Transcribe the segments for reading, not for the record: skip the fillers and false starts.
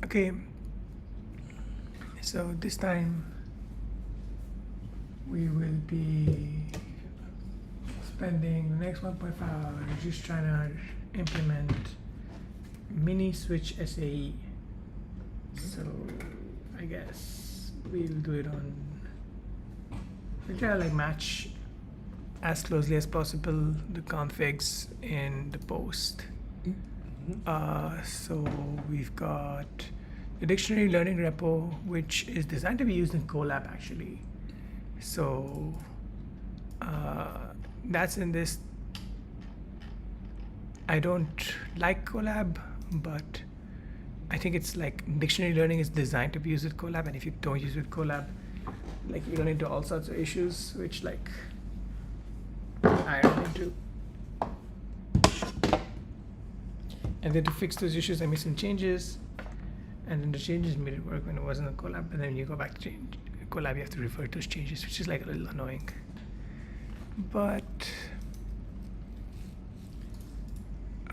Okay, so this time we will be spending the next 1.5 hours just trying to implement mini switch SAE. So I guess we'll do it on, we'll try to like match as closely as possible the configs in the post. So we've got the dictionary learning repo, which is designed to be used in Colab actually. So that's in this. I don't like Colab, but I think it's like dictionary learning is designed to be used with Colab, and if you don't use it with Colab, like you run into all sorts of issues, which like I run into. And then to fix those issues, I made some changes, and then the changes made it work when it wasn't a Colab. And then when you go back to change Colab, you have to revert those changes, which is like a little annoying. But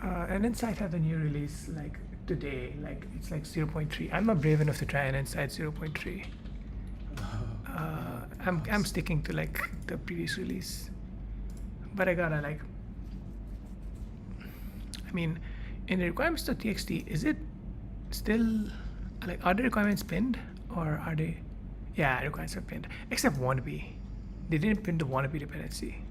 and Insight had a new release like today, like it's like 0.3. I'm not brave enough to try an Insight 0.3. I'm sticking to like the previous release, but I gotta like. I mean, in the requirements.txt, is it still like, are the requirements pinned or are they? Yeah, requirements are pinned except wannabe. They didn't pin the wannabe dependency.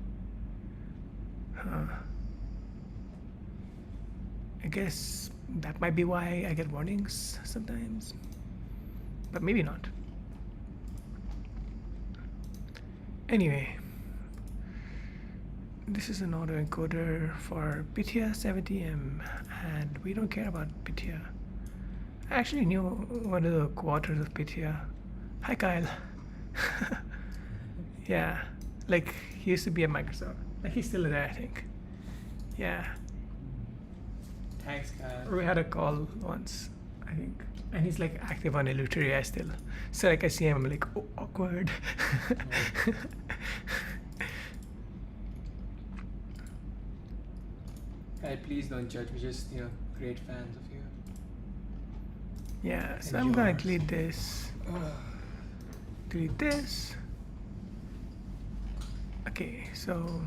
I guess that might be why I get warnings sometimes, but maybe not. Anyway, this is an autoencoder for Pythia 70M, and we don't care about Pythia. I actually knew one of the co-authors of Pythia. Hi, Kyle. Yeah, like he used to be at Microsoft. Like he's still there, I think. Yeah. Thanks, Kyle. We had a call once, I think, and he's like active on Eleuteria still. So like I see him, I'm like, oh, awkward. Kyle, please don't judge. We're just, great fans of you. Yeah, so And I'm gonna yours. delete this. Delete this. Okay, so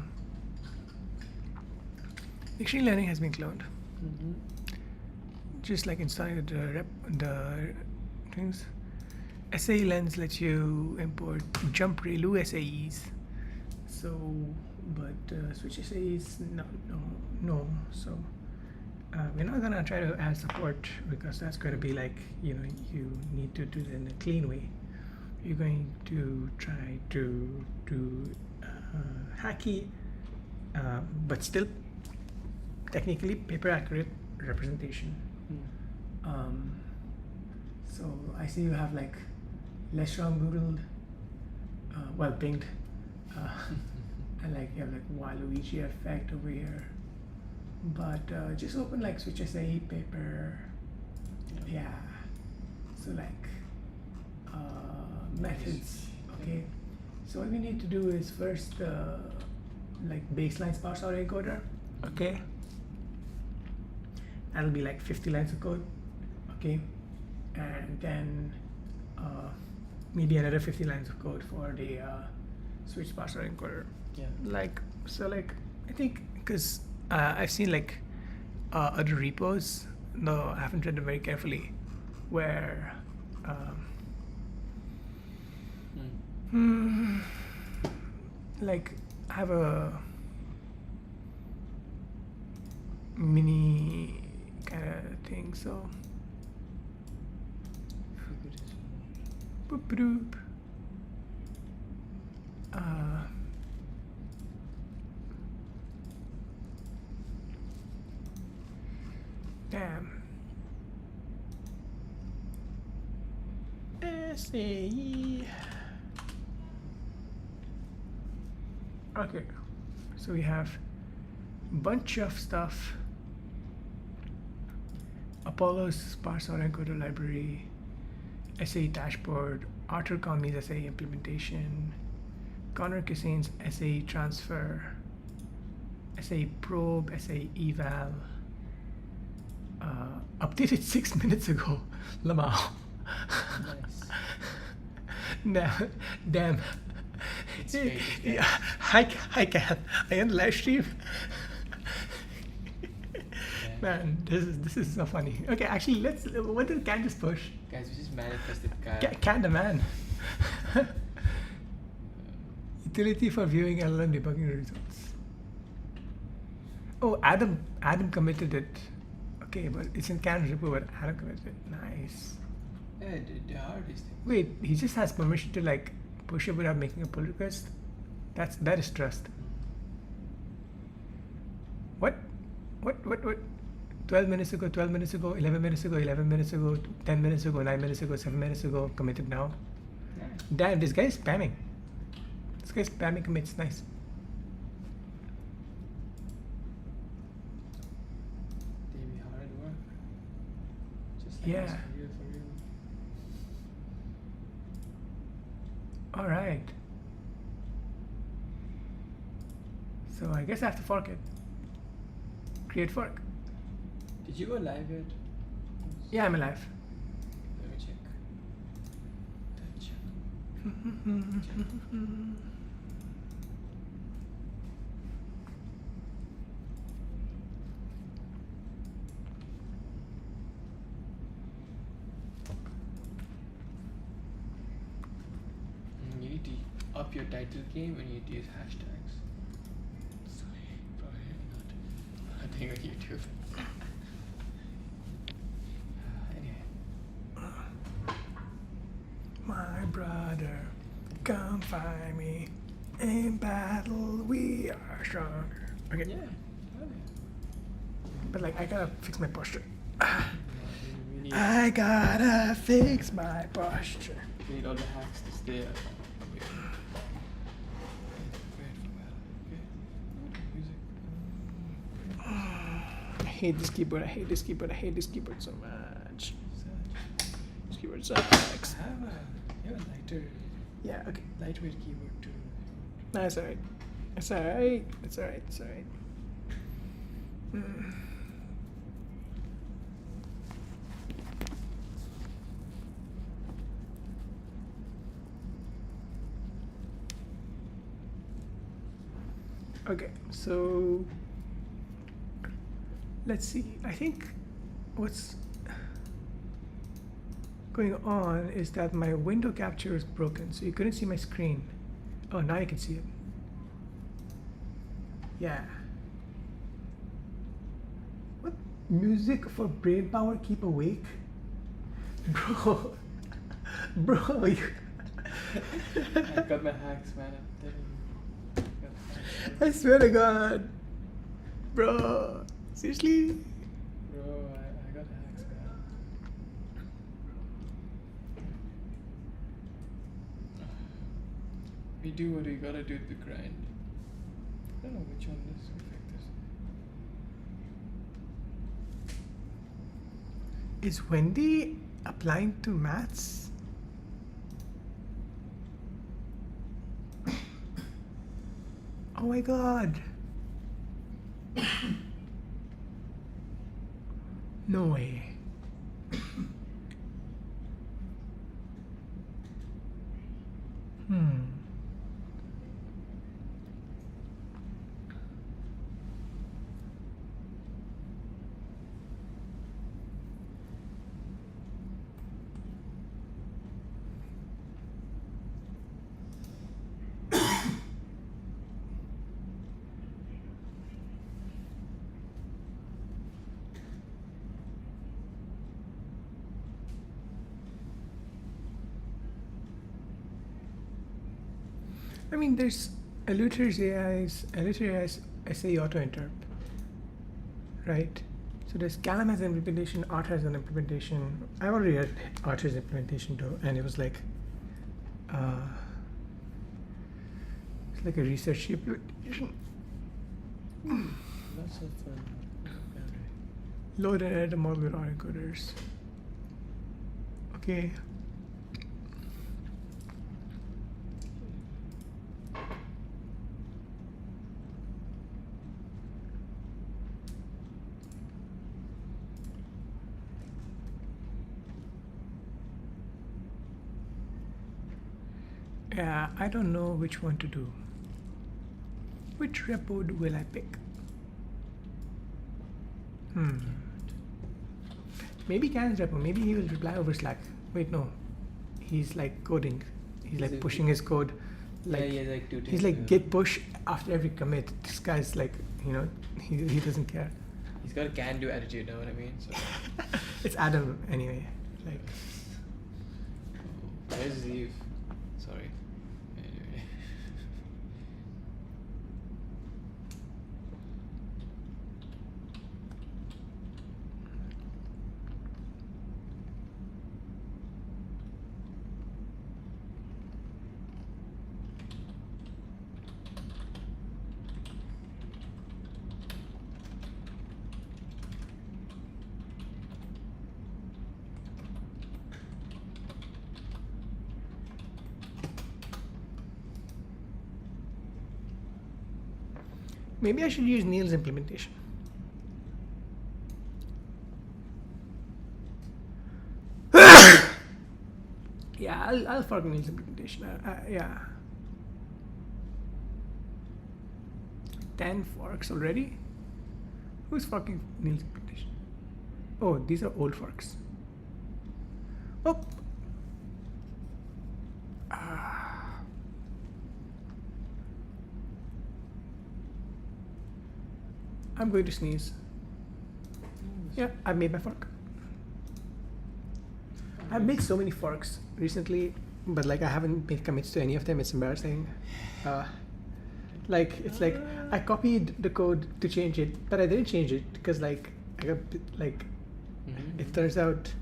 dictionary learning has been cloned. Just like inside the things. SAE lens lets you import jump ReLU SAEs. So, but switch SAEs, no. So we're not gonna try to add support because that's gonna be like, you need to do it in a clean way. You're going to try to do hacky, but still technically paper accurate representation. So I see you have like less strong boodled, well pinged, and like you have like Waluigi effect over here. But just open like switch SAE paper. Yeah. So like methods. Okay. So what we need to do is first like baseline sparse autoencoder. Okay. That'll be like 50 lines of code. Okay. And then maybe another 50 lines of code for the switch sparse autoencoder. Yeah. Like so like I think because I've seen like other repos, though I haven't read them very carefully, where like I have a mini kind of thing, so boop boop. Damn. SAE. Okay, so we have a bunch of stuff. Apollo's sparse autoencoder library, SAE dashboard, Arthur Conley's SAE implementation, Connor Kissane's SAE transfer, SAE probe, SAE eval, Updated 6 minutes ago. Lamau. Nice. Damn. Damn. It's fake, it's fake. Yeah. Hi, Kat. I am live stream. Man, this is so funny. Okay, actually, let's. What did Kat just push? Guys, we just manifested Kyle. Kat the man. Utility for viewing LLM debugging results. Oh, Adam committed it. Okay, but it's in Can's repo, but Adam committed it. Nice. Yeah, the hardest thing. Wait, he just has permission to like push it without making a pull request? That is trust. What? 12 minutes ago, 12 minutes ago, 11 minutes ago, 11 minutes ago, 10 minutes ago, 9 minutes ago, 7 minutes ago, committed now. Yeah. Damn, this guy is spamming. This guy's spamming commits, nice. They be hard work. Just like Yeah. this, for real, for real. Alright. So I guess I have to fork it. Create fork. Did you go live yet? Yeah, I'm alive. Let me check. Touch. You need to up your title game and you need to use hashtags. Sorry, probably not. I think on YouTube. Anyway. My brother, come find me. In battle, we are stronger. Okay, Yeah. but like I gotta fix my posture. We need, I gotta fix my posture. we need all the hacks to stay up. Okay. I hate this keyboard. I hate this keyboard. I hate this keyboard so much. This keyboard sucks. You have a lighter, Yeah. Okay. lightweight keyboard too. No, it's alright. It's alright. It's alright. It's alright. Mm. Okay, so let's see. I think what's going on is that my window capture is broken, so you couldn't see my screen. Oh, now you can see it. Yeah. What music for brain power keep awake? Bro. Bro, you I got my hacks, man. I'm telling you. Got hacks. I swear to God. Bro. Seriously? Bro, I got hacks, man. We do what we gotta do to grind. I don't know which one this effect is. Is Wendy applying to maths? Oh my God. No way. Hmm. I mean, there's Eleuter's AI's SAE auto interp, right? So there's Calam has an implementation, Art has an implementation. I already read Art's implementation too, and it was like, it's like a research implementation. Lots of fun. Load and edit a model with autoencoders. Okay. Yeah, I don't know which one to do. Which repo will I pick? Maybe Can's repo. Maybe he will reply over Slack. Wait, no. He's like coding. He's like pushing his code. Like, yeah, like two he's like git push after every commit. This guy's like, he doesn't care. He's got a can-do attitude, know what I mean? So. It's Adam anyway. Like, Where's Zeev? Sorry. Anyway. maybe I should use Neil's implementation. Yeah, I'll fork Neil's implementation. Yeah. 10 forks already? Who's forking Neil's implementation? Oh, these are old forks. Oh. I'm going to sneeze. Yeah, I made my fork. I've made so many forks recently, but like I haven't made commits to any of them. It's embarrassing. Like it's like I copied the code to change it, but I didn't change it because like I got like it turns out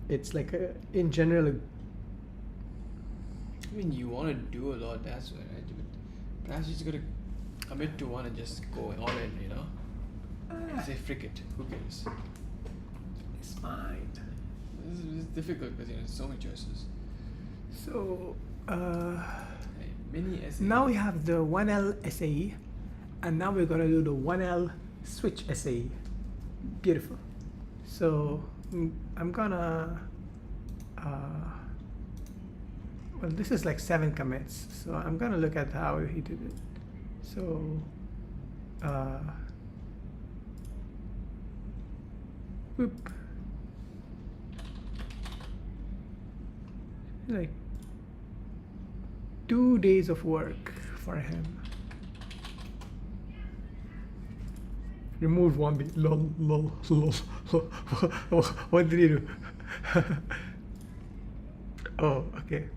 it's like in general. I mean, you want to do a lot, that's why, right? But perhaps you just gotta commit to one and just go all in, you know? And say, frick it, who cares? It's fine. This is difficult because, there's so many choices. So Mini SAE. now we have the 1L SAE, and now we're gonna do the 1L switch SAE. Beautiful. So I'm gonna well, this is like 7 commits, so I'm gonna look at how he did it. So whoop. Like 2 days of work for him. Remove one bit. Lol, lol, lol. What did he do? Oh, okay.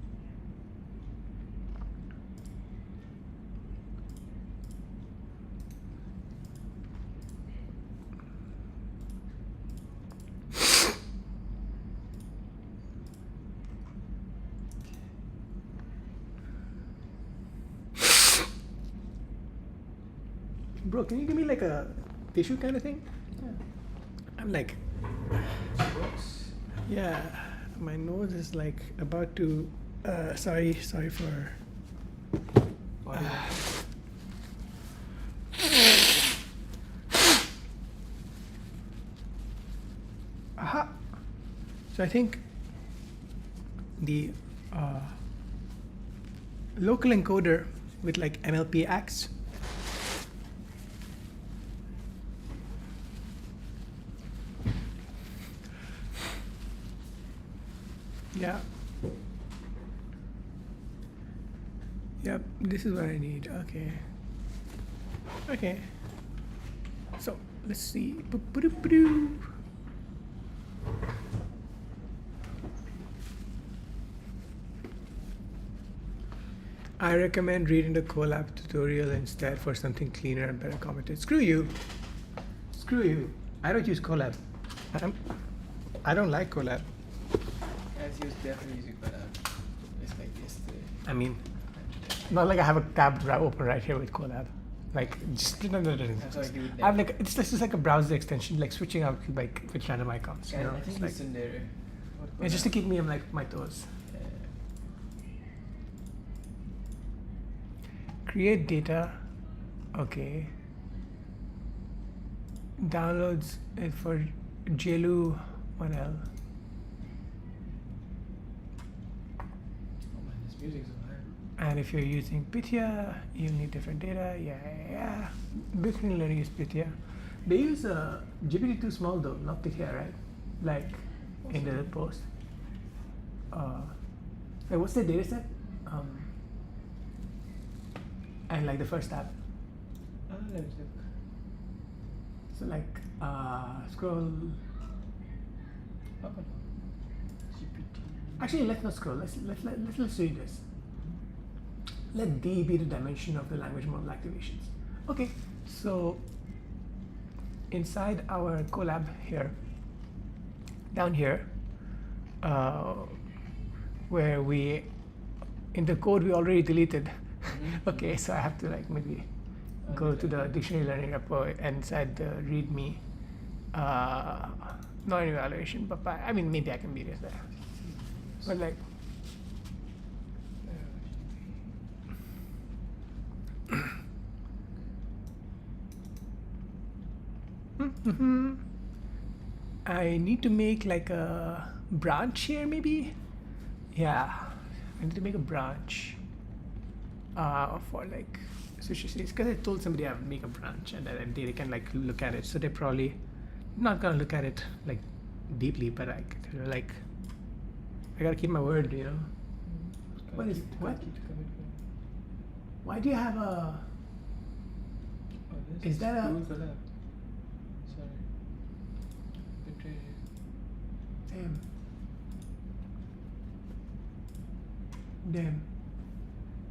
Bro, can you give me like a tissue kind of thing? Yeah. I'm like, Works. yeah, my nose is like about to. Sorry for. What do you Aha. So I think the local encoder with like MLP acts. Yeah. Yep, this is what I need. Okay. Okay. So let's see. Boop-a-doop-a-doo. I recommend reading the Colab tutorial instead for something cleaner and better commented. Screw you. Screw you. I don't use Colab. I don't like Colab. Guys, he was definitely using Colab. It's like yesterday. I mean, not like I have a tab open right here with Colab. Like, just no. That's how I do it I have now. like it's just like a browser extension, like switching out like with random icons. Yeah, You know, I think it's like it's in there. What it's just to Colab? keep me on like my toes. Yeah. Create data. Okay. Downloads it for JLU 1L. Using some hand. And if you're using Pythia, you'll need different data. Yeah. Machine learning is Pythia. They use GPT-2 small though, not Pythia, right? Like in the post. Like what's the data set? And like the first tab. Let me look. So like scroll. Up and up. GPT. Actually, let's not scroll. Let's read this. Let D be the dimension of the language model activations. Okay, so inside our Colab here, down here, where we, in the code we already deleted. Okay, so I have to like maybe go to the dictionary learning repo and inside the README, non-evaluation, but I mean maybe I can be there. But like, I need to make like a branch here maybe. Yeah, I need to make a branch for like switches because I told somebody I would make a branch and then they can like look at it. So they're probably not gonna look at it like deeply, but like I gotta keep my word, you know. What is what? Why do you have a? Is that a? Google Colab. Sorry. Betrayed you. Damn.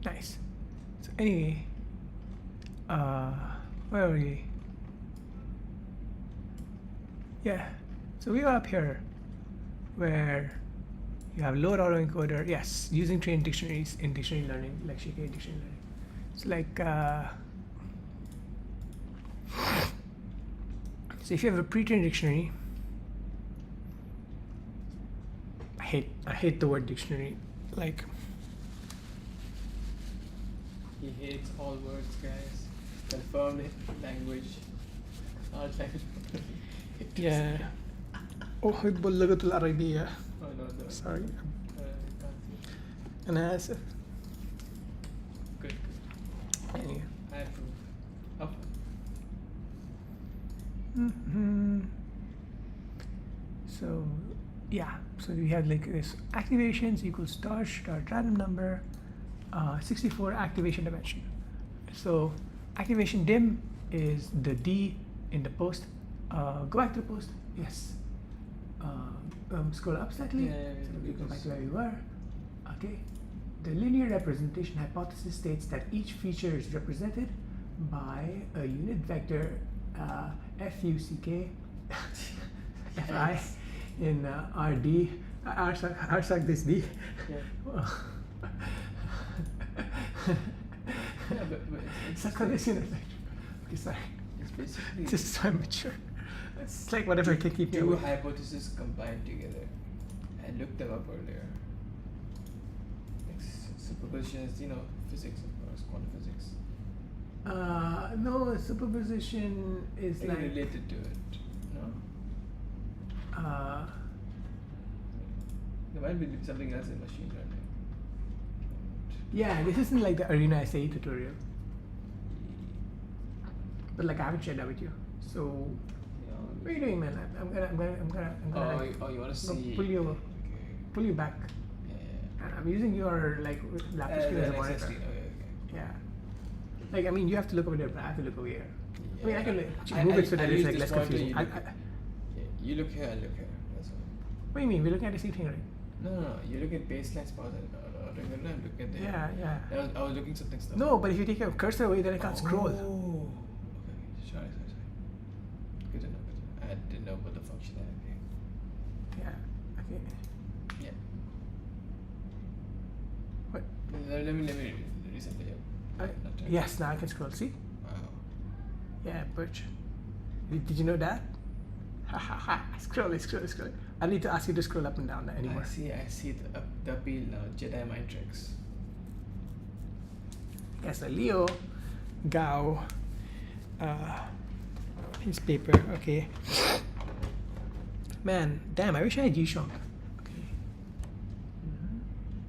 Nice. So anyway, where are we? Yeah. So we are up here, where you have load autoencoder. Yes, using trained dictionaries in dictionary learning, like Shike dictionary learning. So like, so if you have a pre-trained dictionary, I hate the word dictionary. Like, He hates all words, guys. Confirmed it. Language. All language. yeah. Oh, Bolagatul Arabia. Oh no, no. Sorry. Can't see. And as Good. anyway. I approve. Up. So yeah, so we have like this activations equals start random number, 64 activation dimension. So activation dim is the D in the post. Go back to the post. Yes. Scroll up slightly. Yeah, So we go back to where we were. Okay. The linear representation hypothesis states that each feature is represented by a unit vector FUCK FI Yes. in RD RSUC this D. Yeah. Yeah, but it's Suck on this unit vector. Okay, sorry. It's basically This is so immature. It's like whatever can keep two you. hypotheses combined together. I looked them up earlier. Like superposition is, physics, of course, quantum physics. No, superposition is Maybe like related to it, no? There might be something else in machine learning. yeah, this isn't like the Arena SAE tutorial, but like I haven't shared that with you. So what are you doing, man? I'm gonna Oh, you want to go see? pull you back. Yeah. And I'm using your like laptop screen as a monitor. Okay. Yeah. Like I mean, you have to look over there, but I have to look over here. I mean, I can I- move I- it so I that it's use like this less pointer, confusing. you look at- Yeah, you look here, I look here. That's all. What do you mean? We're looking at the same thing, right? No. You look at baseline spots and I'm looking at the. Yeah. I was looking something stuff. No, but if you take your cursor away, then I can't scroll. Oh. Okay. Sorry. Good to know. I didn't know about the functionality. Yeah. Okay. Yeah. What? Let me reset the Yes, now I can scroll. See? Wow. Yeah, Birch. Did you know that? Ha ha ha. Scroll. I don't need to ask you to scroll up and down anymore. I see the appeal now. Jedi mind tricks. Yes, a Leo Gao. His paper. Okay. Man, damn, I wish I had G-Shock. Okay.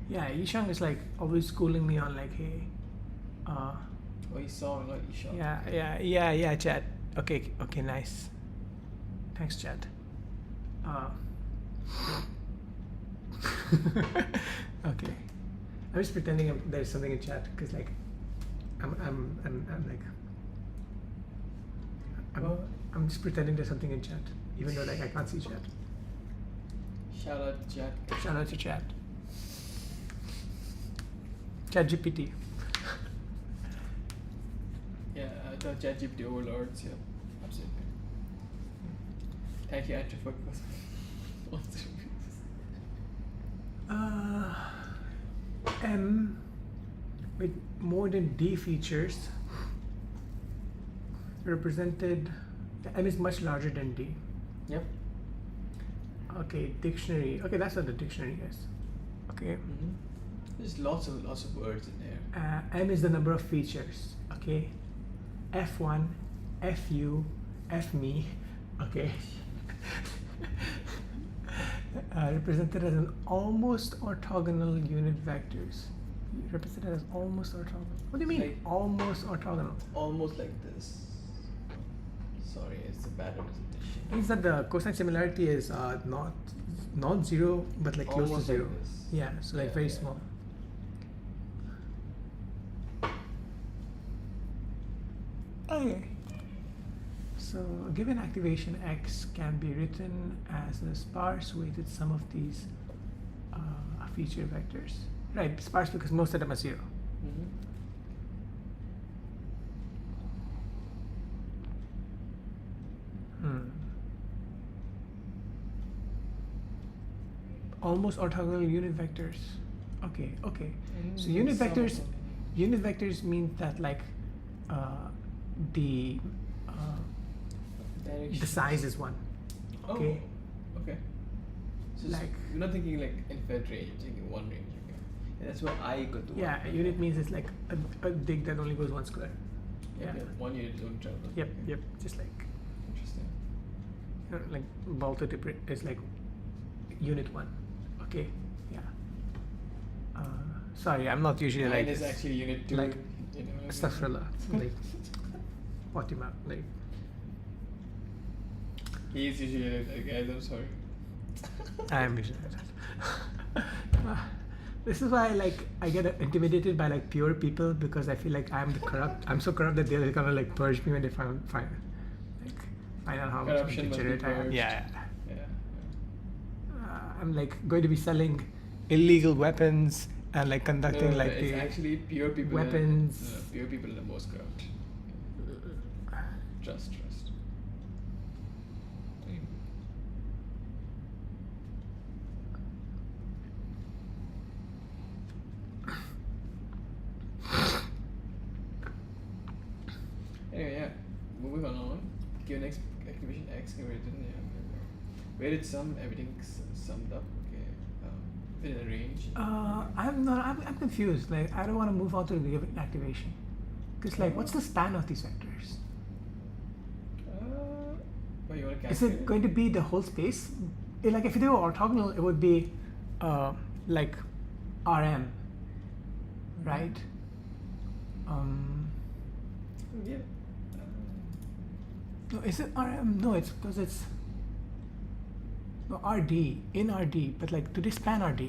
Yeah, Yishang is like always schooling me on like, hey, Oh, he saw, not he shot. yeah, chat. Okay, nice. Thanks, chat. Okay, I'm just pretending there's something in chat because like, I'm like, Well, I'm just pretending there's something in chat, even though like I can't see chat. shout out to Jack. Shout out to chat. Chat GPT. Yeah, the ChatGPT overlords. Yeah, absolutely. Thank you, Andrew, for sponsoring this. M with more than D features represented. M is much larger than D. Yep. Okay, dictionary. Okay, that's what the dictionary is. Okay. Mm-hmm. There's lots of words in there. M is the number of features. Okay. F1, FU, Fme. Okay. Represented as an almost orthogonal unit vectors. Represented as almost orthogonal. What do you mean? Like- almost orthogonal. Almost like this. Sorry, it's a bad representation. Means that the cosine similarity is not zero, but like close to Almost like zero. this. Yeah, so like Yeah, very yeah. small. Okay. So a given activation X can be written as a sparse weighted sum of these feature vectors. Right, sparse because most of them are zero. Mm-hmm. Almost orthogonal unit vectors. Okay. So Mm, unit some of vectors, them. unit vectors mean that like the Direction. the size is one. Oh, Okay. okay. So Like- you're not thinking like infinite range, you're thinking one range. Okay. And that's what I got to. Yeah, a unit means it's like a dig that only goes one square. Yeah. Okay. One unit don't travel. Yep. Okay. Just like Interesting. like multi is like unit one. Okay. Yeah. Sorry, I'm not usually Mine like is this. actually unit two. like you know what I mean? Astaghfirullah. Like Fatima. Like He's usually like, guys, I'm sorry. I am usually like that. This is why like I get intimidated by like pure people because I feel like I'm the corrupt. I'm so corrupt that they're gonna like purge me when they find out how much Corruption must be degenerate I am. purged. Yeah. Yeah. I'm like going to be selling illegal weapons and like conducting No, like it's the actually pure people. weapons. Pure people are the most corrupt. Trust. Anyway, yeah. Moving on. Given activation X can be written. Yeah. Where it's sum, everything's summed up. Okay. Within a range. I'm confused. Like I don't want to move on to the given activation because like what's the span of these vectors? What you want to Is calculate? it going to be the whole space? Like if they were orthogonal, it would be like Rm, right? Yeah. No, is it Rm? No, it's because it's no Rd in Rd, but like do they span Rd?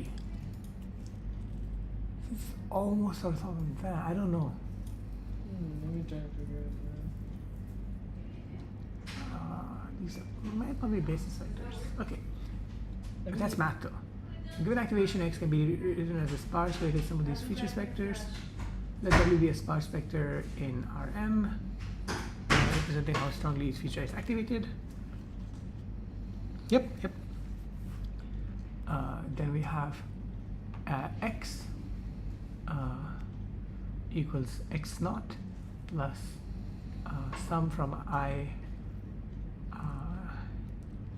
It's almost orthogonal. I don't know. Let me try to figure it These might not be basis vectors. Okay, out. that's math though. Given activation X can be written as a sparse weighted sum of these features vectors. Let W be a sparse vector in Rm, representing how strongly each feature is activated. Yep. Then we have X equals X naught plus sum from I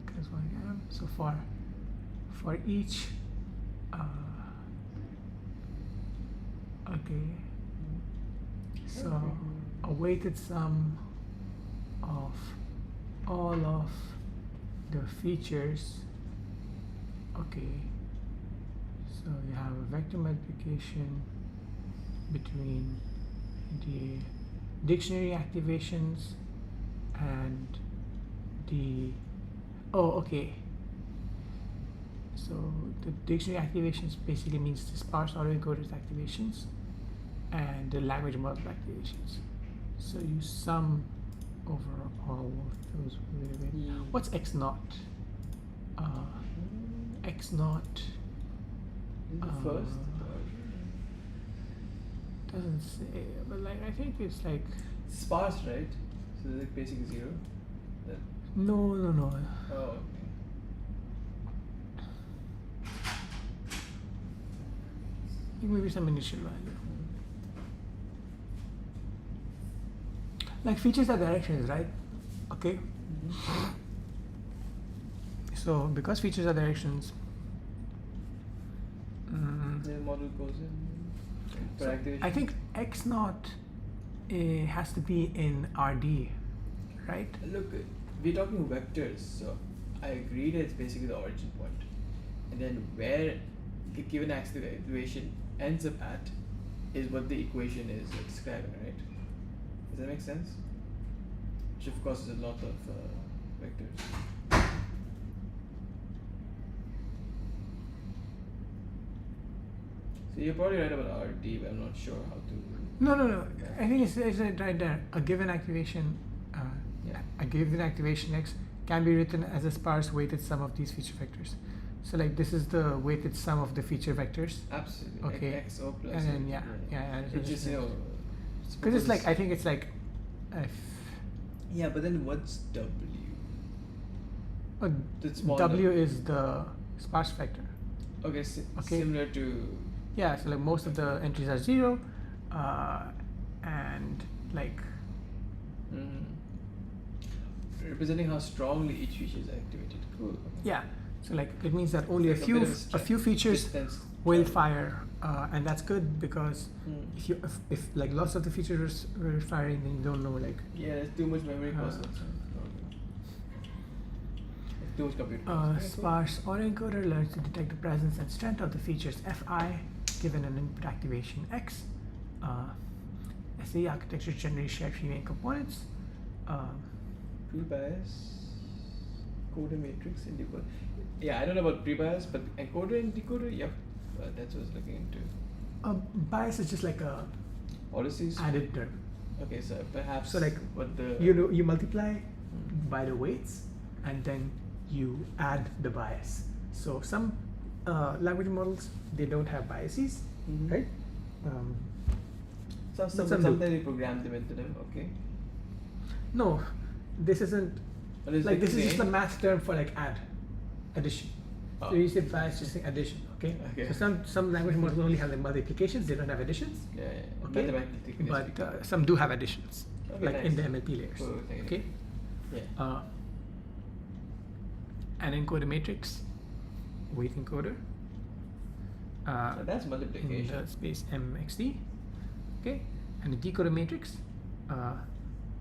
equals 1 m. So for each okay, so a weighted sum of all of the features. Okay, So you have a vector multiplication between the dictionary activations and the okay. So the dictionary activations basically means the sparse autoencoders activations and the language model activations. So you sum over all of those. What's x naught? X naught Is it the first? doesn't say, but like I think it's like Sparse, right? So it's like basically 0. That, no. oh, okay. Maybe some initial value. Like features are directions, right? Okay. So because features are directions, The model goes in per so activation. I think x naught has to be in RD, right? Look, we're talking vectors, so I agree that it's basically the origin point. And then where the given activation ends up at is what the equation is describing, right? Does that make sense? Which of course is a lot of vectors. So you're probably right about RD, but I'm not sure how to. No. I think it's right there. A given activation, Yeah. a given activation x can be written as a sparse weighted sum of these feature vectors. So like this is the weighted sum of the feature vectors. Absolutely. Okay. Like XO plus. And then yeah. It's just, you know. Because it's like I think it's like, if Yeah, but then what's W? uh, The small W W. is the sparse vector. Okay, Okay. similar to. Yeah, so like most of the entries are 0, and like Representing how strongly each feature is activated. Cool. yeah, so like it means that only a Like a few bit of a few features distance will travel. fire, and that's good because Mm. if like lots of the features were firing, then you don't know like Yeah, there's too much memory cost. Uh, Too much computer cost. Okay, cool. sparse autoencoder learns to detect the presence and strength of the features Fi given an input activation X. SAE architecture generally share three main components. Pre-bias, coder matrix, and decoder. Yeah, I don't know about pre-bias, but encoder and decoder, yep, that's what I was looking into. Bias is just like a Odysseys. added term. Okay, so perhaps. So like what the. you multiply by the weights and then you add the bias. So some language models they don't have biases, Mhm. right? Some do. sometimes they program them into them. Okay. No, this isn't But it's like this is just a same. math term for like addition. Oh. So you say bias, just say addition. Okay. Okay. So some language models only have like multiplications; they don't have additions. Yeah. Okay. Mathematically But speaking. some do have additions, Okay, like in the nice. MLP layers. Cool, thank you. Okay. Yeah. An encoder matrix, weight encoder. So that's In multiplication. the space MXD. Okay, and the decoder matrix,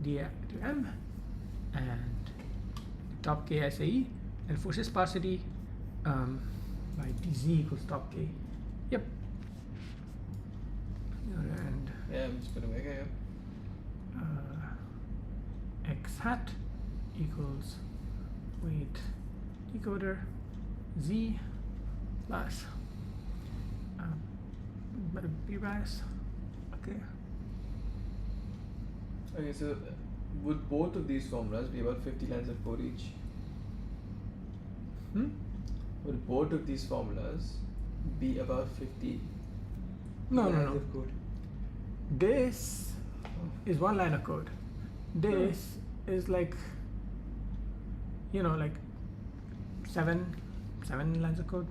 D to M, and top K SAE, and forces sparsity by DZ equals top K. Yep. And Yeah, I'm just putting okay. X hat equals weight decoder Z plus B bias. Okay. Okay, so would both of these formulas be about 50 lines of code each? Would both of these formulas be about 50 No, lines no, no. of code? This is one line of code. This is like, like seven lines of code.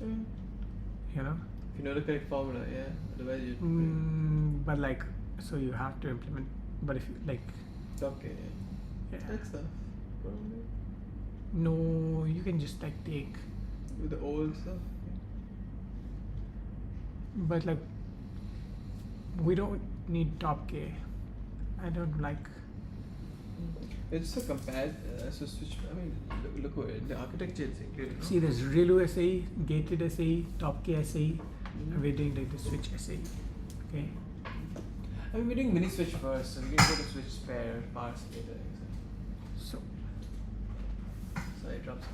You know. If you know the correct formula, yeah. Otherwise you. But like, so you have to implement. But if you like, Okay. yeah. That's stuff. Probably. No, you can just like take. With the old stuff. But like, we don't need top K. I don't like. It's so compared. So switch. I mean, look over it. The architecture is included. No? See, there's ReLU SAE, gated SAE, TopK SAE, Mhm. and we're doing like the switch SAE. Okay. I mean, we're doing mini switch first, so we can go to switch pair parts later. So So it drops.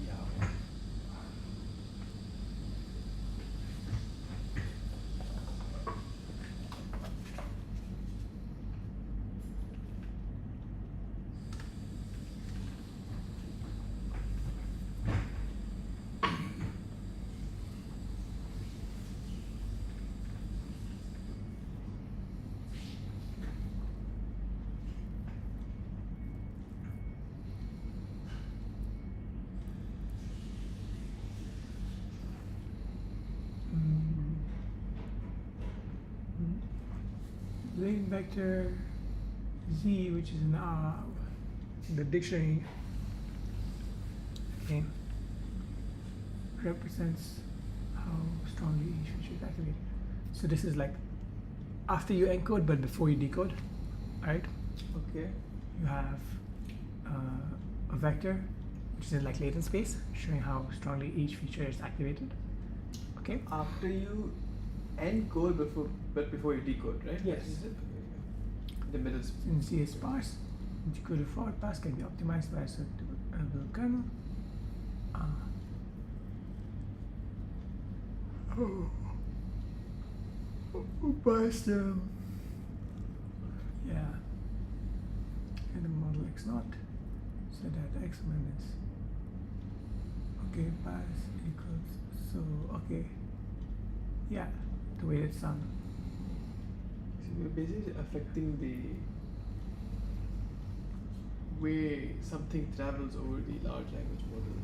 Yeah. link vector Z, which is in the dictionary, okay, represents how strongly each feature is activated. So this is like after you encode but before you decode, right? Okay. You have a vector which is in like latent space showing how strongly each feature is activated. Okay. After you encode before you decode, right? Yes. Is it? The middle. In C is sparse, decoded forward pass can be optimized by a certain kernel. Biased yeah. And the model X naught, so that X minus. Okay, bias equals, so okay. Yeah, the way it's done. So we're basically affecting the way something travels over the large language model.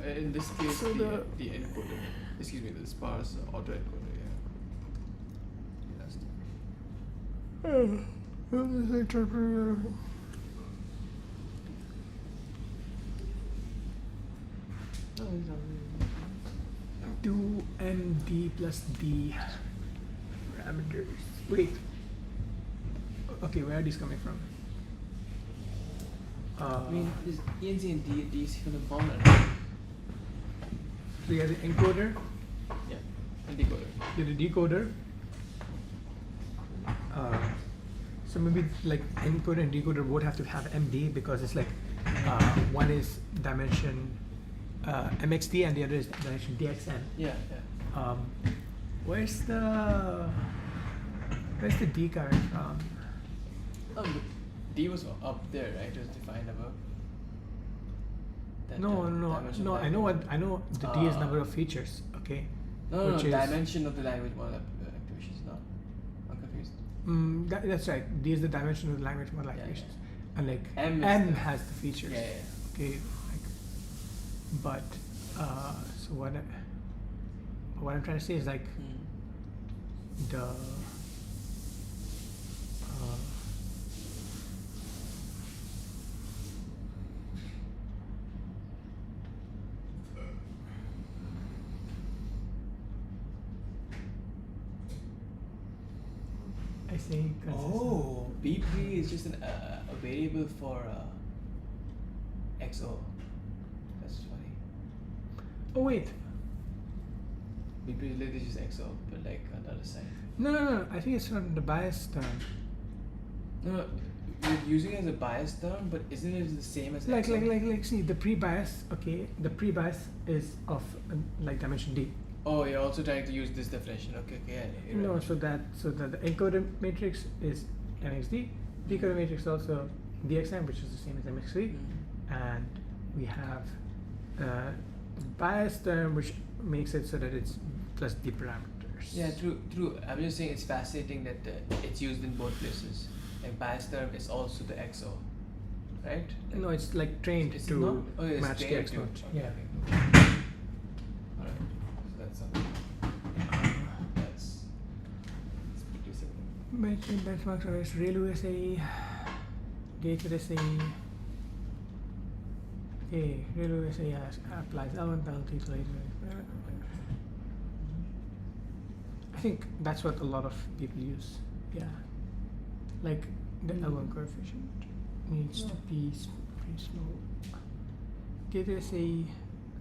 Yep. In this case, So the encoder. Excuse me, the sparse autoencoder. Yeah. That's 2MD plus D parameters. Wait. Okay, where are these coming from? I mean, is ENC and DC from the boundary? So you have the encoder, Yeah, and decoder. you have the decoder. So maybe like encoder and decoder both have to have MD because it's like one is dimension MXD and the other is dimension DXN. Yeah, yeah. Where's the D coming from? Oh, but D was up there, right? It was defined above. That, No, dimension I know the D is number of features, okay? No, which is- dimension of the language model activations, not. I'm confused. That's right. D is the dimension of the language model Yeah, activations, yeah. and like M is M the- has the features. Yeah, yeah. Okay, like, but so what I'm trying to say is like the I say Oh, B3 is just a variable for XO. That's funny. Oh wait, B3 is literally just XO, but like on the other side. no. I think it's from the bias term. No, we're using it as a bias term, but isn't it the same as Like XO? see the pre-bias. Okay, the pre-bias is of like dimension D. Oh, you're also trying to use this definition. Okay, yeah. You're No, right. so the encoder matrix is MXD, decoder matrix also DXM, which is the same as MXD, and we have bias term, which makes it so that it's plus D parameters. Yeah, true. I'm just saying it's fascinating that it's used in both places. Like bias term is also the XO, right? Like, No, it's like trained it's to not? Oh, it's match the trained X to. naught. Okay, Yeah. okay. Alright. So that's something. That's pretty simple. Benchmarks are ReLU SAE, gated SAE, Okay, ReLU SAE applies L1 penalty to later. I think that's what a lot of people use. Yeah. Like the L1 coefficient needs to be pretty small. Data SAE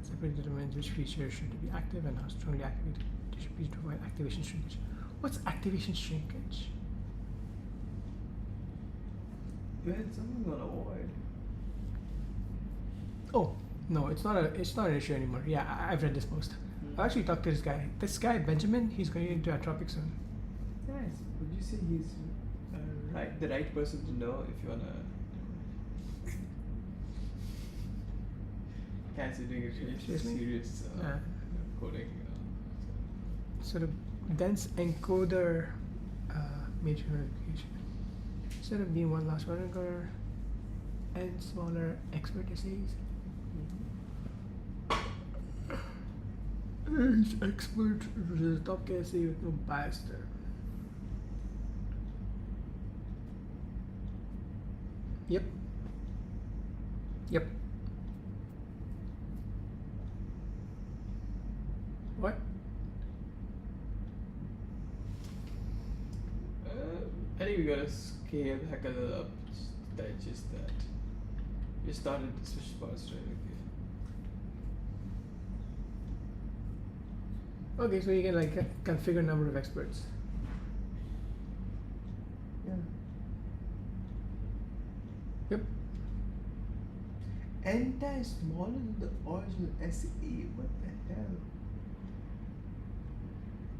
separately determines which feature should be active and how strongly activated it should be to provide activation shrinkage. What's activation shrinkage? When someone's on a void. Oh, no, it's not an issue anymore. Yeah, I've read this post. I actually talked to this guy. This guy Benjamin, he's going into Anthropic soon. Nice. Would you say he's the right person to know if you wanna? Can't say doing it really Seriously? serious coding. Sort of dense encoder major notification. Instead of being one last one encoder and smaller expert essays. Each expert is a top essay with no bias there. Yep. Yep. What? I think we gotta scale the heck of it up. Digest that. You started to switch parts, right? Okay, so you can like configure number of experts. Yeah. Yep. Enta is smaller than the original SE. What the hell?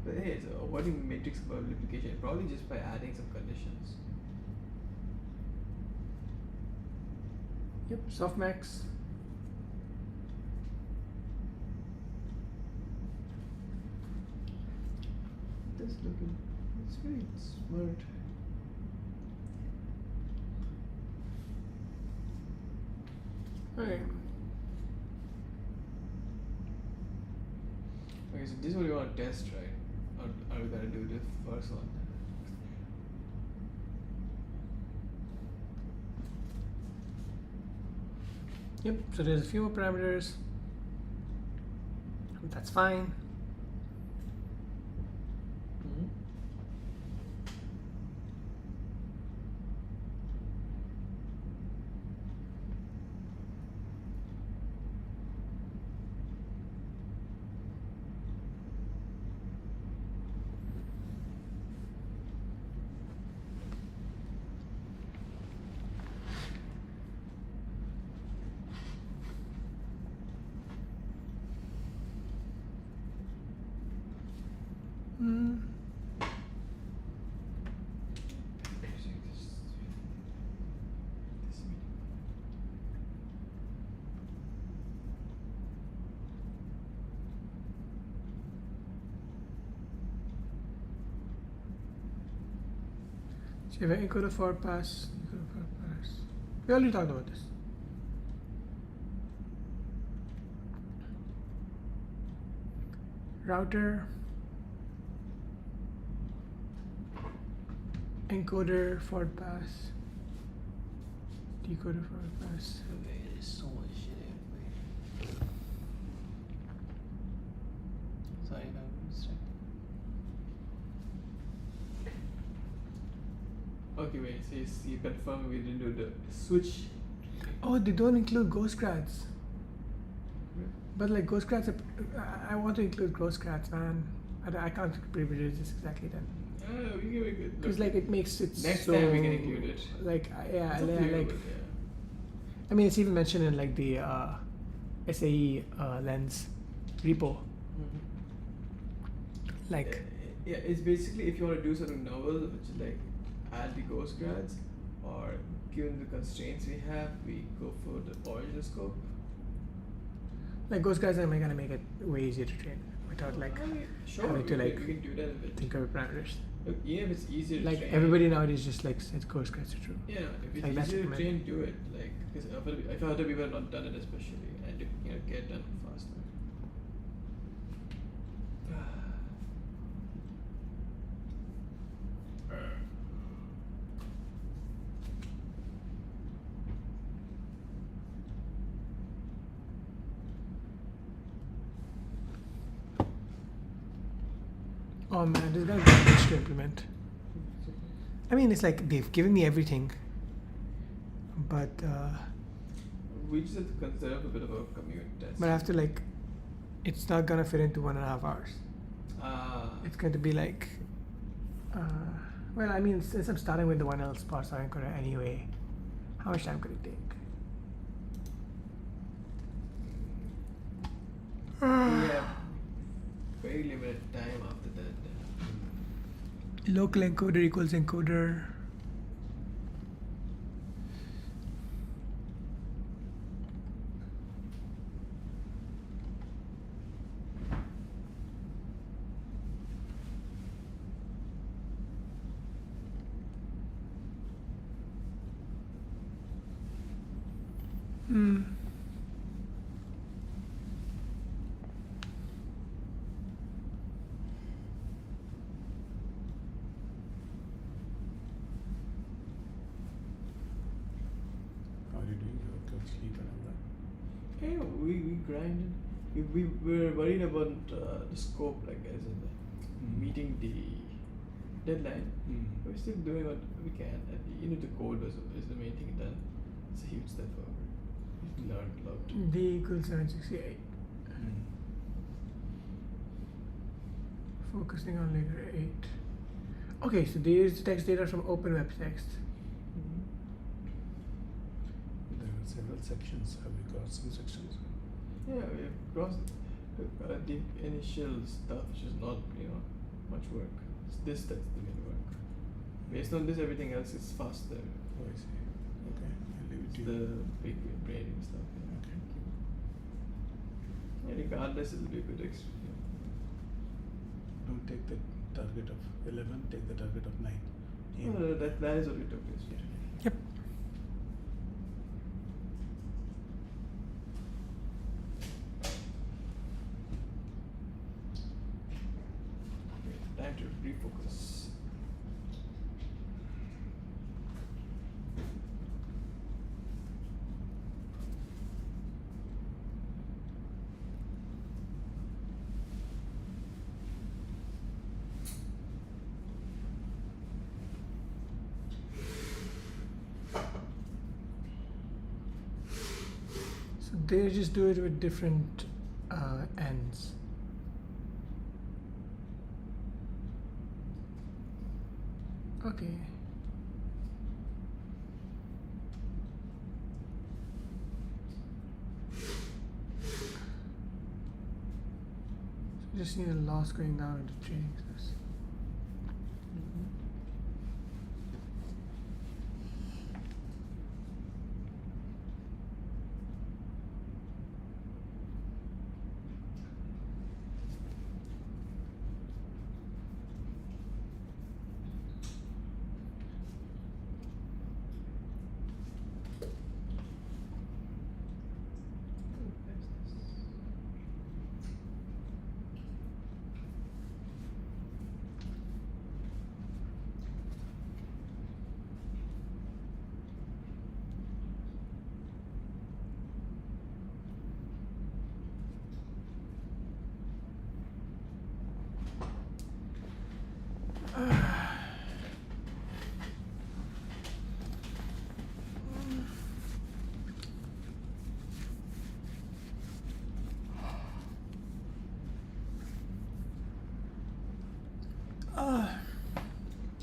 But hey, it's avoiding matrix multiplication probably just by adding some conditions. Yep. Softmax. That's looking. It's very smart. Okay. Okay, so this is what you want to test, right? Or are we gonna do the first one? Yep. So there's a few more parameters. That's fine. Mm. So you have an encoder forward pass. Encoder forward pass. We already talked about this. Router. Encoder forward pass. Decoder forward pass. There's so much shit. Sorry, I'm distracted. Okay, wait. So you confirm we didn't do the switch. Oh, they don't include Ghostgrats. But like Ghostgrats, I want to include Ghostgrats, man. I can't privilege this exactly then. We can make it. Because like it makes it Next so, time we can include it. Like yeah, It's up to like, you, like but I mean it's even mentioned in like the SAE lens repo. Like yeah, it's basically if you want to do something novel, which is like add the ghost grads, or given the constraints we have, we go for the original scope. like Ghostgrats are gonna make it way easier to train without like I mean, sure, having to like we can do that a bit. think of parameters. Look, even if it's easier to Like train. everybody nowadays just like says Ghostgrats are true. Yeah, if it's like, that's easier to recommended. train, do it. Like, because if other people have not done it, especially, and get done faster. Oh man, this guy's got much to implement. I mean, it's like they've given me everything, but We just have to consider a bit of a commute test. I have to like, it's not gonna fit into 1.5 hours. It's going to be like, well, I mean, since I'm starting with the 1L parts encoder anyway, how much time could it take? we have very limited time after that. Local encoder equals encoder. Hmm. How are you doing? You okay with sleep and all that? Yeah, we grinded. We were worried about the scope, like as in meeting the deadline. We're still doing what we can. And the code is the main thing done. It's a huge step forward. We've learned a lot. D equals 768. Focusing on layer 8. Okay, so they use text data from Open Web Text. There are several sections. Have you got some sections? Yeah, we've crossed the initial stuff, which is not much work. It's this that's the main work. Based on this, everything else is faster. Oh, I see. Okay, I'll leave it It's to the you. big brain and stuff. Okay. Yeah, regardless, it'll be a good experience. Don't take the target of 11, take the target of 9. Aim. No, that is what we took yesterday. Yep. Time to refocus. So they just do it with different ends. Okay. So just need a loss going down into training this.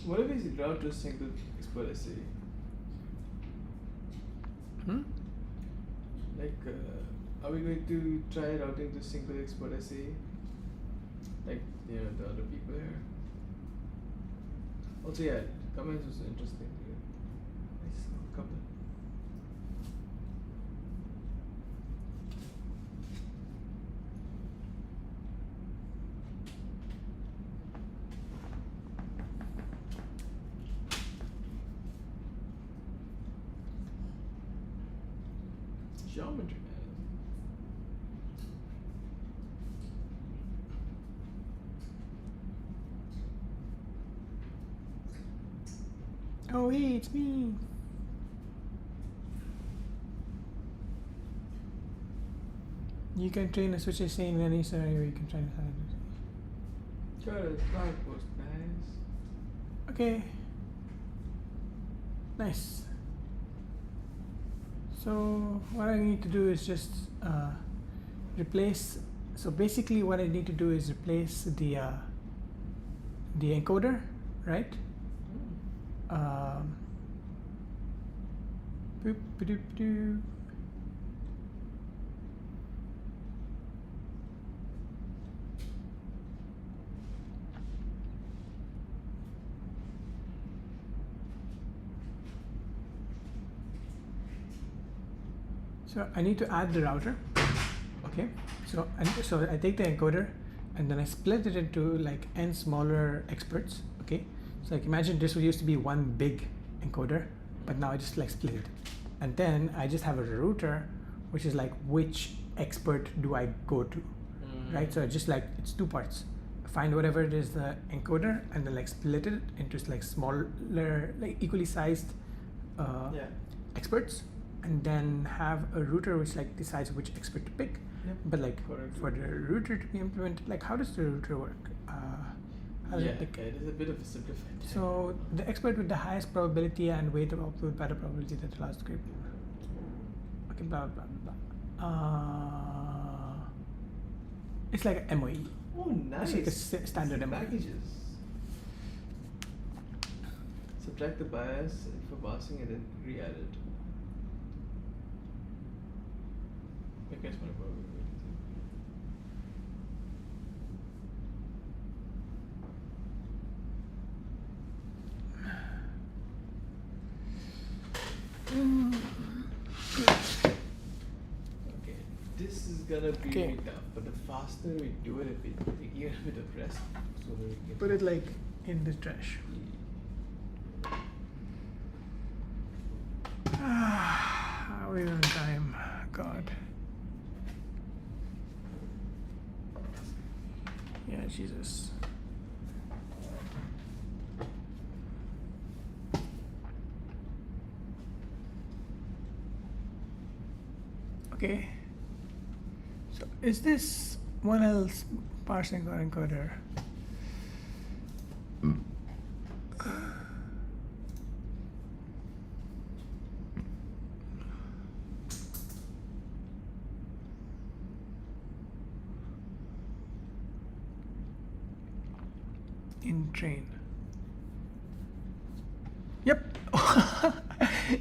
What if we route to a single expert SE? Hmm? Like, are we going to try routing to single expert SE? Like, the other people here. Also, yeah, comments was interesting. Nice couple. Geometry, man. Oh hey, it's me. You can train a switch SA in any scenario. You can train a Sure, it's blog post, guys. Okay. Nice. So what I need to do is just replace. So basically, what I need to do is replace the encoder, right? Boop, ba-doop, ba-doo. So I need to add the router. Okay. So I take the encoder and then I split it into like n smaller experts. Okay. So like imagine this used to be one big encoder, but now I just like split it. And then I just have a router, which is like which expert do I go to, right? So just like it's two parts. Find whatever it is the encoder and then like split it into like smaller, like equally sized Yeah. experts, and then have a router which like decides which expert to pick. Yep. But like Correct. for the router to be implemented, like how does the router work? How does Yeah, it pick? it is a bit of a simplified design. So the expert with the highest probability and weight of output better probability that allows the script. Okay, blah blah blah. It's like a MOE. Oh, nice. It's like a standard Some MOE. packages. Subtract the bias for passing and then re-add it. Okay, it's my probability. Okay, this is gonna be Okay. really tough, but the faster we do it, if we take even a bit of rest, so that we can Put it like in the trash. Are we on time? God. Yeah, Jesus. Okay. So is this one else parsing or encoder? In train. Yep.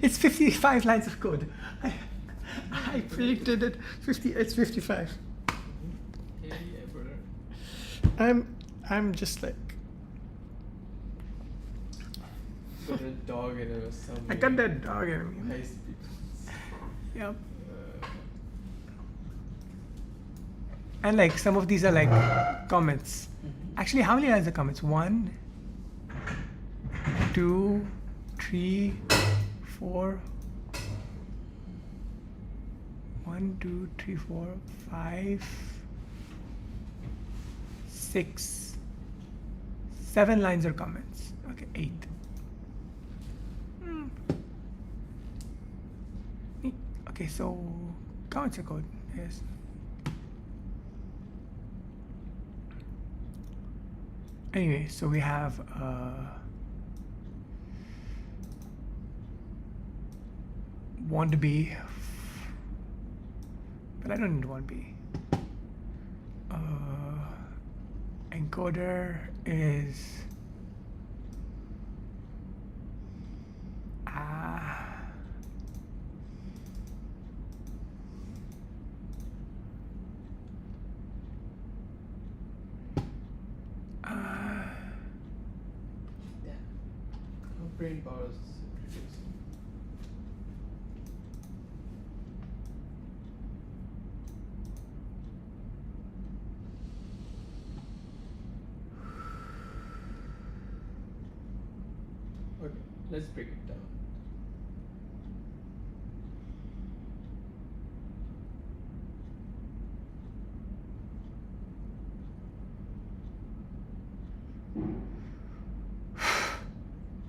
It's 55 lines of code. I predicted it. It's 55. Yeah, brother. I'm just like Got a dog in it or something. I got that dog in me. High speed. Yep. Uh, And like some of these are like comments. Actually, how many lines are comments? 1, 2, 3, 4. 1, 2, 3, 4, 5, 6, 7 lines are comments. Okay, 8. Neat. Okay, so comments are code. Yes. Anyway, so we have want to be, but I don't need one B. Encoder is yeah. Our brain power is reducing. Okay, let's break it down.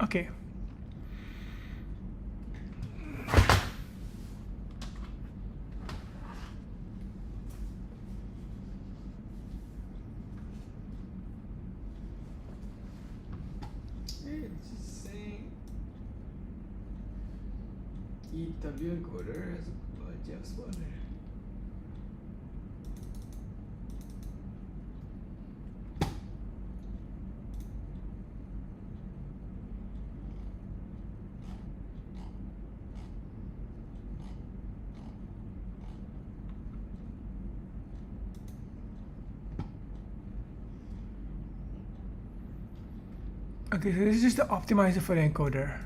okay. saying EW encoder has a Jeff spawner. Okay, so this is just the optimizer for the encoder.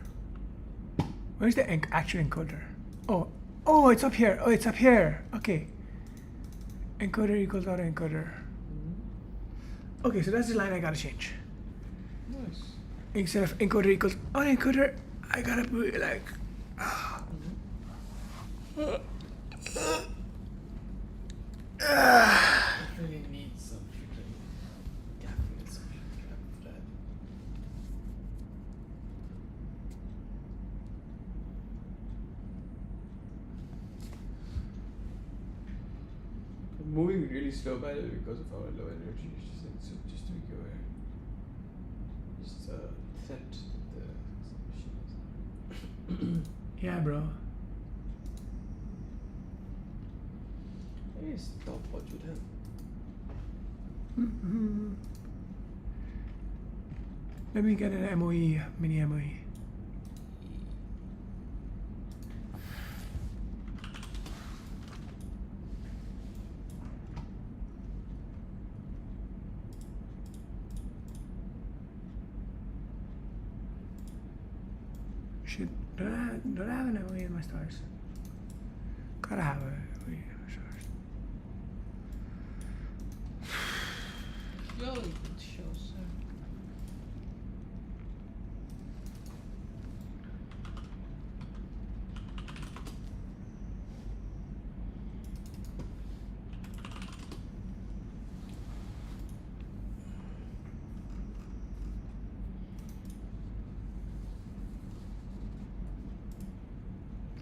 Where's the actual encoder? Oh, it's up here. Oh, it's up here. Okay. Encoder equals autoencoder. Okay, so that's the line I gotta change. Nice. Instead of encoder equals autoencoder, I gotta put it like. Really need some freaking caffeine, some crap for that. I'm moving really slow by the way because of our low energy. So just to make you aware. Just set the machine. Yeah, bro. Hey, stopwatch would help. Let me get an MOE, mini MOE. Shit, don't I have an MOE in my stars? Gotta have an MOE in my stars. Yo, good show, sir.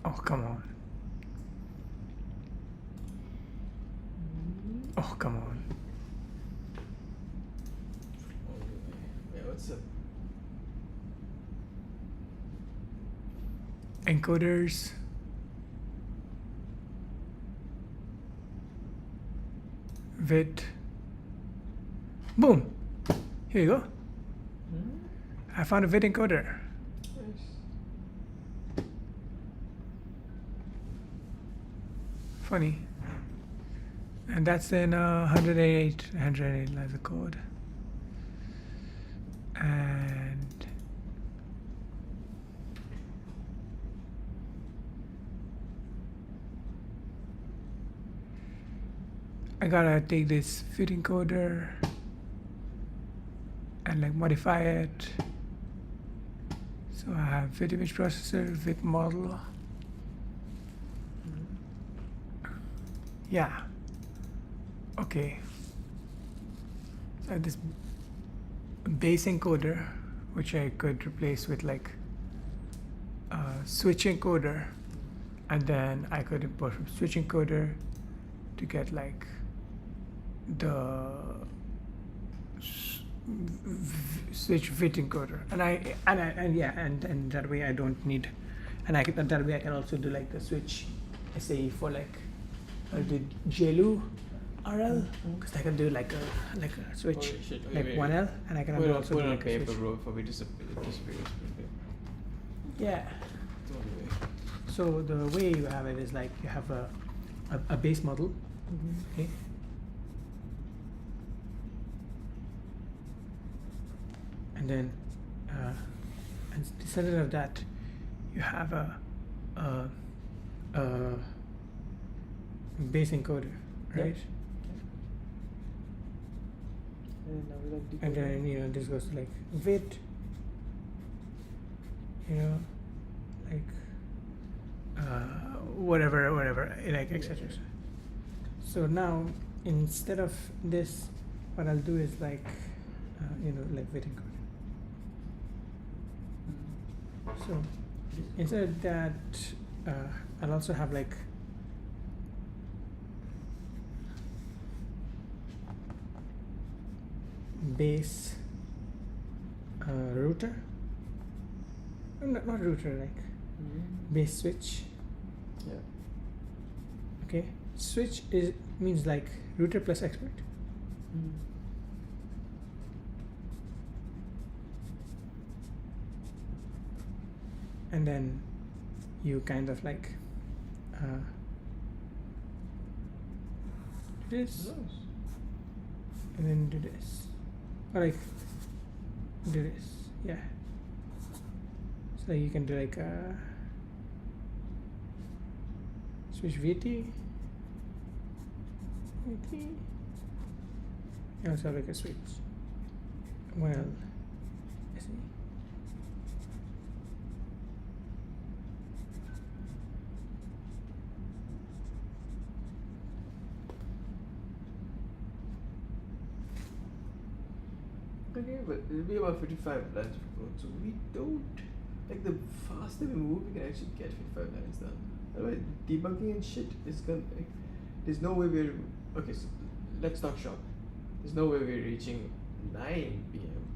Oh, come on. Oh, come on. Yeah, what's up? Encoders. Vid. Boom. Here you go. I found a vid encoder. Nice. Funny. And that's in 108 lines of code. And I gotta take this vid encoder and like modify it. So I have vid image processor, vid model. Yeah. Okay. So I have this base encoder, which I could replace with like a switch encoder, and then I could import from switch encoder to get like the switch vid encoder, and that way I don't need, and that way I can also do like the switch SAE for like the JLU RL, because I can do like a switch Holy shit, okay, like wait, 1L, and I can Put also it do on like a paper, switch. bro, for me to disappear. Yeah. Totally. So the way you have it is like you have a base model, okay? And then, and instead of that, you have a base encoder, right? Yep. And now we like And then this goes to like vid, like whatever, like etc. So now instead of this, what I'll do is like like vid encoder. So instead of that, I'll also have like base router, not router, like Mm-hmm. base switch. Yeah. Okay, switch is means like router plus expert. Mm-hmm. And then you kind of like do this and then do this, or like do this, yeah. So you can do like switch VT, you also have like a switch. Well, I see. Okay, but it'll be about 55 lines of code, so we don't, like, the faster we move, we can actually get 55 lines done. Otherwise, debugging and shit is gonna, like, there's no way we're, okay, so let's talk shop. There's no way we're reaching 9 p.m.,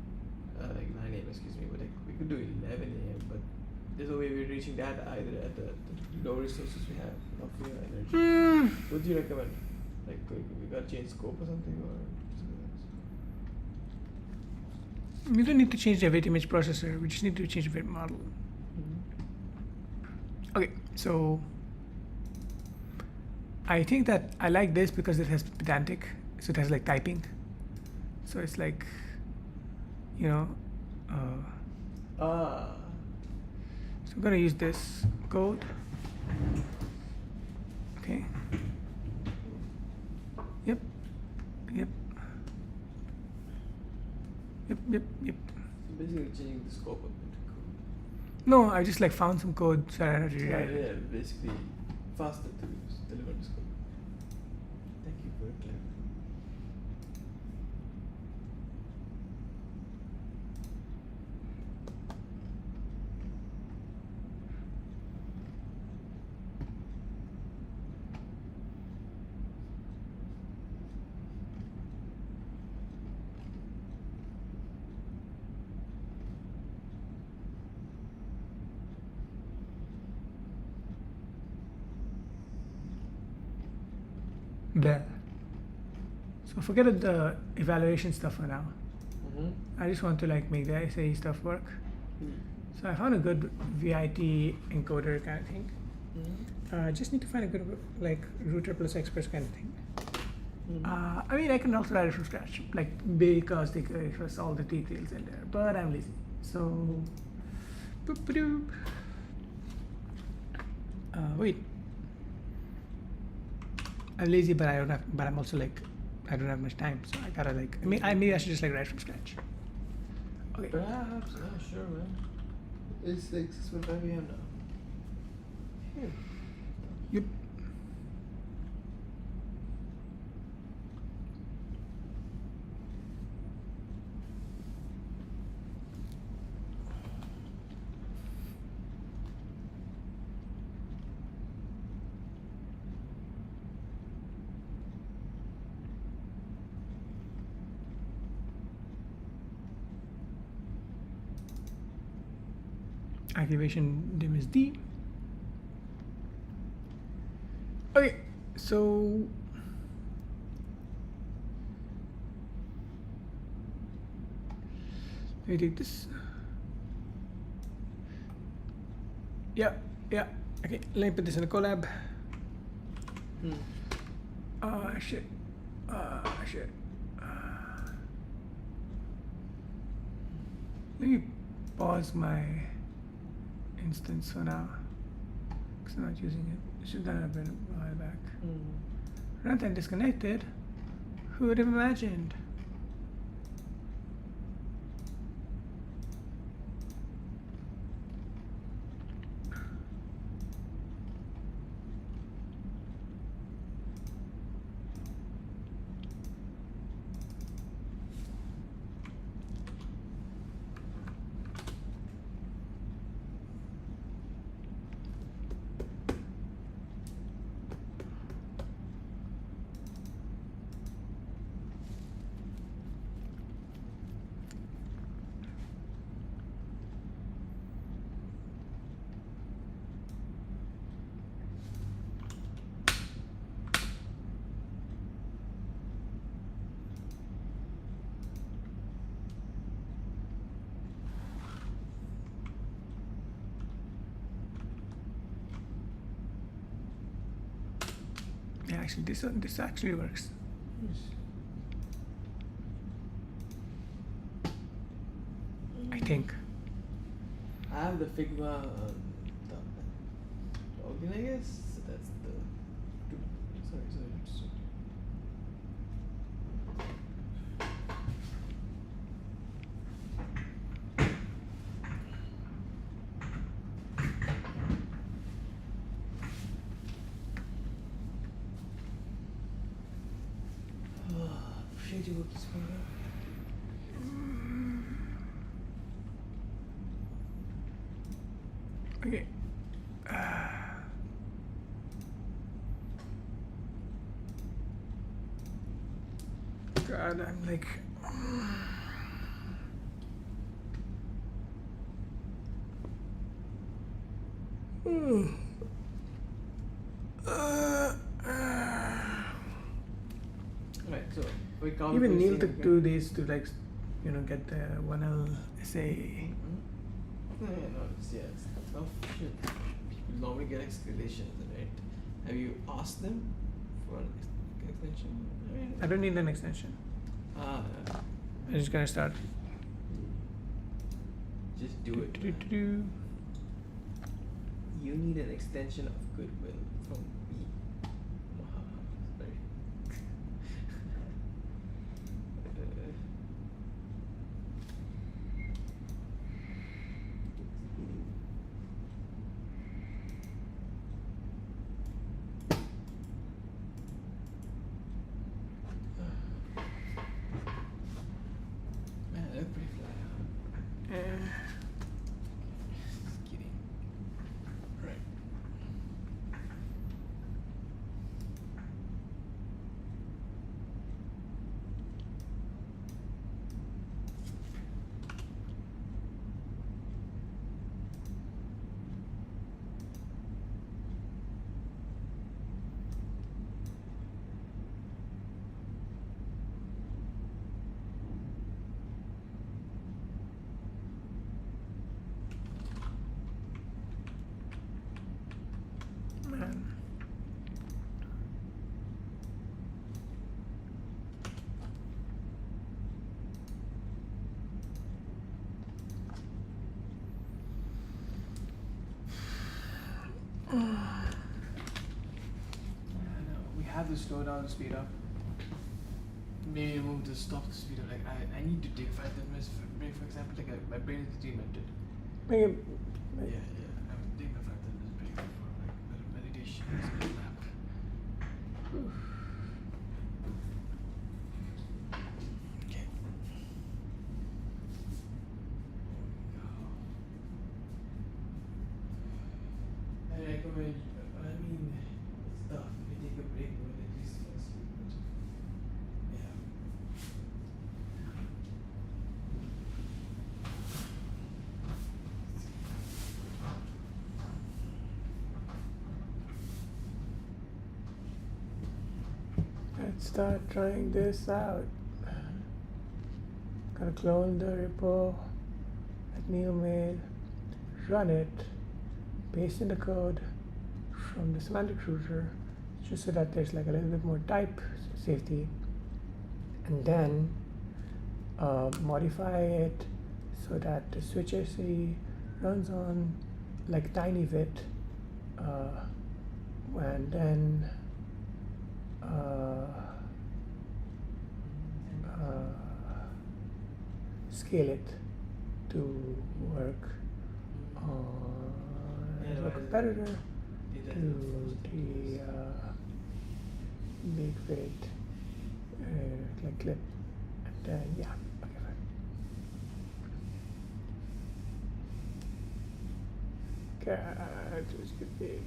like 9 a.m., excuse me, but like, we could do 11 a.m., but there's no way we're reaching that either at the low resources we have, of your energy. What do you recommend? Like, we gotta change scope or something, or something else? We don't need to change the weight image processor, we just need to change the weight model. Okay, so I think that I like this because it has pedantic, so it has like typing. So it's like, you know, Ah. so I'm gonna use this code. Okay. Yep. Yep. Yep. Yep. Yep. So basically changing the scope of it. No, I just like found some code, so I had to Yeah, rewrite it. yeah, basically faster to deliver the scope. Thank you for clarifying. Blah. So forget the evaluation stuff for now. Mm-hmm. I just want to like make the SAE stuff work. So I found a good VIT encoder kind of thing. Mm-hmm. Just need to find a good like router plus experts kind of thing. Mm-hmm. I mean, I can also write it from scratch, like because they give us all the details in there, but I'm lazy. So, boop-a-doop. Wait. I'm lazy, but I don't have. But I'm also like, I don't have much time, so I gotta like. I mean, maybe I should just like write from scratch. Okay. Perhaps, yeah, sure, man. It's like 6:45 a.m. now. Yep. Activation dim is D. Okay, so let me take this. Yeah, yeah. Okay, let me put this in a collab. Shit. Shit. Let me pause my instance for now, because I'm not using it. Should have done it a bit a while back. Runtime disconnected. Who would have imagined? actually this actually works. I think. I have the Figma login, I guess. So that's the. Sorry. Appreciate you this one. Okay. God, I'm like. Right, so we can't. Even Neil took 2 days to like, get the 1L essay. No, it's tough shit. People normally get escalations, right? Have you asked them for an extension? I don't need an extension. I'm just gonna start. Just do it. man. You need an extension of goodwill from me. Sorry. Man, I look pretty fly. Just kidding. Right. Man. We have to slow down, speed up. Maybe move to stop the speed up. Like I need to take 5 minutes for break, for example. Like my brain is demented. Make it, Yeah. I'm taking a 5 minutes break for like meditation, a nap. Okay. I recommend. I mean, it's tough. We take a break, but at least first. But yeah. let's start trying this out. Gotta clone the repo that Neil made, run it, paste in the code from the semantic router, just so that there's like a little bit more type safety, and then modify it so that the switch SE runs on like TinyVit, and then scale it to work on a competitor to the big weight like clip, and then yeah, okay, fine. God, it was good big.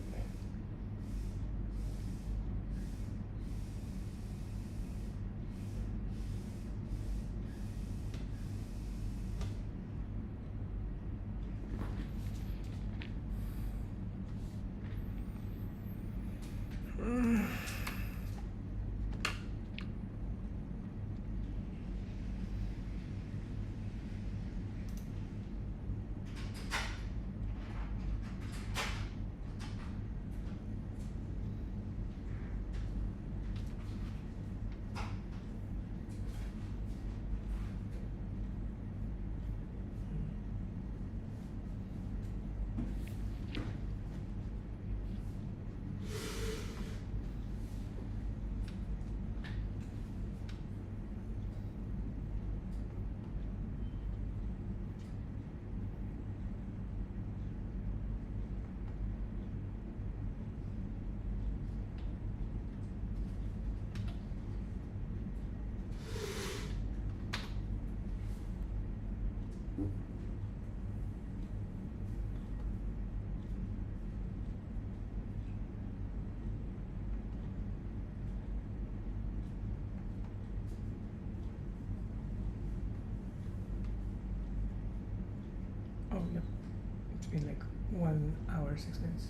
been like 1 hour 6 minutes.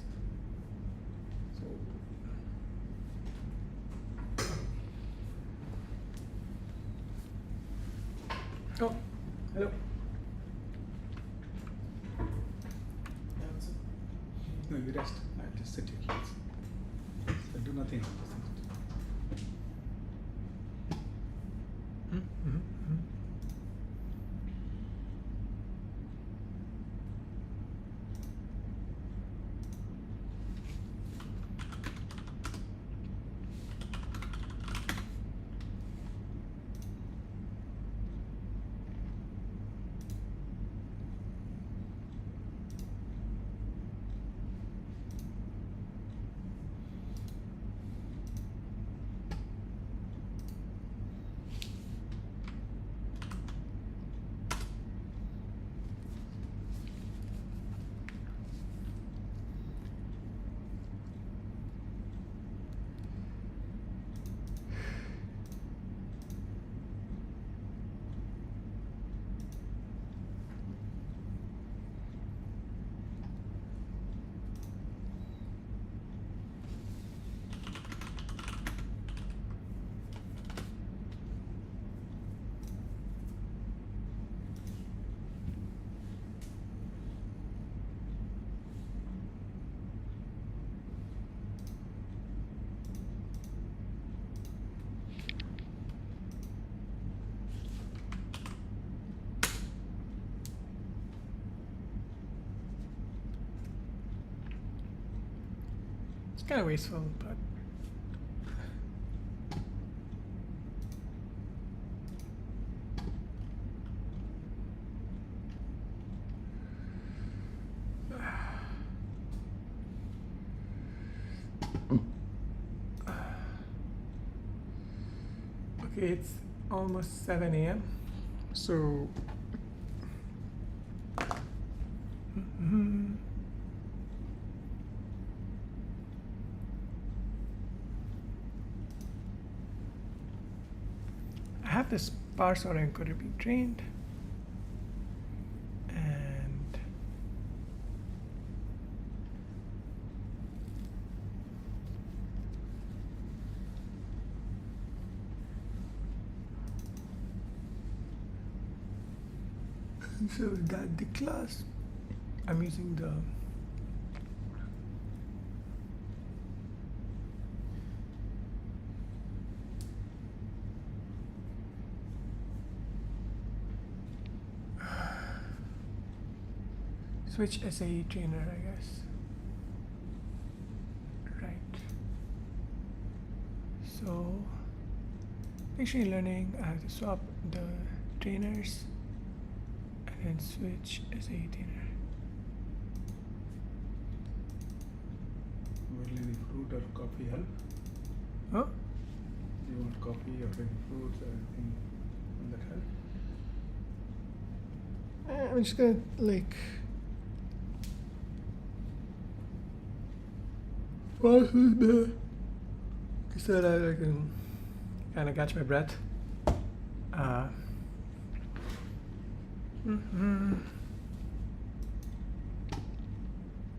So oh, hello. Yeah, what's up? No, you rest. I just sit here. So do nothing. Just sit. Mm-hmm. It's kind of wasteful, but okay, it's almost 7 a.m. So Mhm. I have this parse autoencoder being trained, and so that the class I'm using the Switch SAE trainer, I guess. Right. So machine learning, I have to swap the trainers and then switch SAE trainer. Will any fruit or coffee help? Huh? Do you want coffee or any fruits or anything? Will that help? I'm just gonna like pause with the so that I can kind of catch my breath.